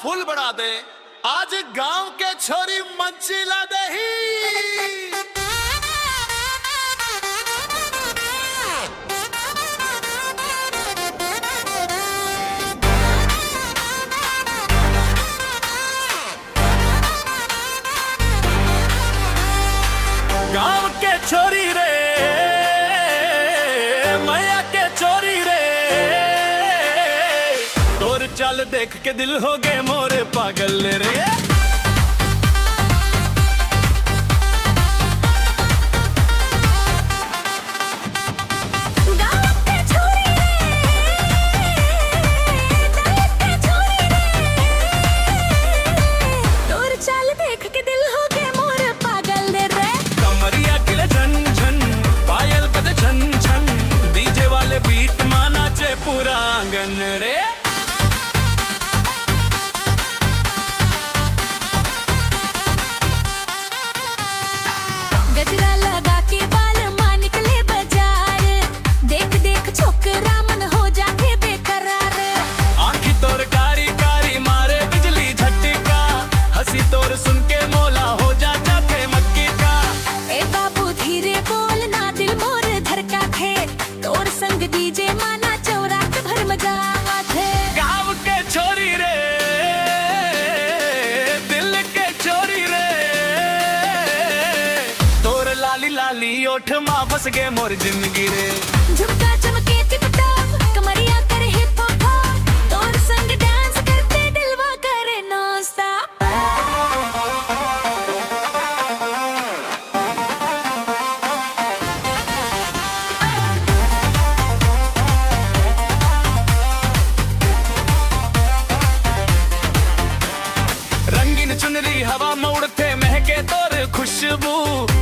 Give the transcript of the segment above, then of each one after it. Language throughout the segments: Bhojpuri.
फुल बढ़ा दे। आज गांव के छोरी मंचिला दही। गांव के छोरी रे, मैया के चोरी रे, तोर चल देख के दिल हो गए मोरे पागल रे। बीट माना चे पूरा आंगन रे। गजरा लगा के बाल मां निकले बाजार, देख देख छोकरा मन हो जाते बेकरार। आंखी तोर कारी कारी मारे बिजली झटका, हंसी तोर सुन के मोला हो जाता थे मक्की का। ए बाबू धीरे बोल ना दिल मोर धड़का थे, तोर संग डीजे माना चौरात भर मजा आवत है। गाँव के छोरी रे, दिल के छोरी रे, तोर लाली लाली ओठ मां फंस गए मोर जिंदगी रे। झुमका चमके टिप टॉप, कमरिया करे हिप हॉप, तोर संग डांस करते दिलवा करे नॉन स्टॉप। रंगीन चुनरी हवा में उड़ते महके तोर खुशबू,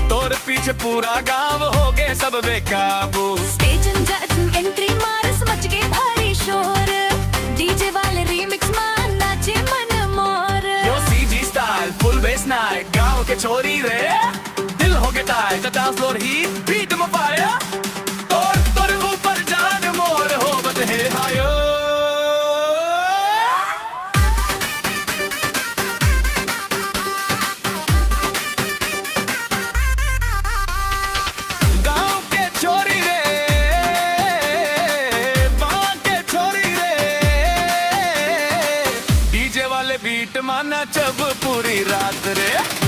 तोर पीछे पूरा गांव हो गए सब बेकाबू। स्टेज एंट्री मार समझ के भारी शोर, डीजे वाले रीमिक्स मान नाचे मन मोर। यो CG style full bass night, गांव के छोरी रे, दिल हो गए टाइट, डांस फ्लोर ही बीट में फायर, तोर तोर ऊपर जान मोर हो बदहे हायो। बीट माना जब पूरी रात रे।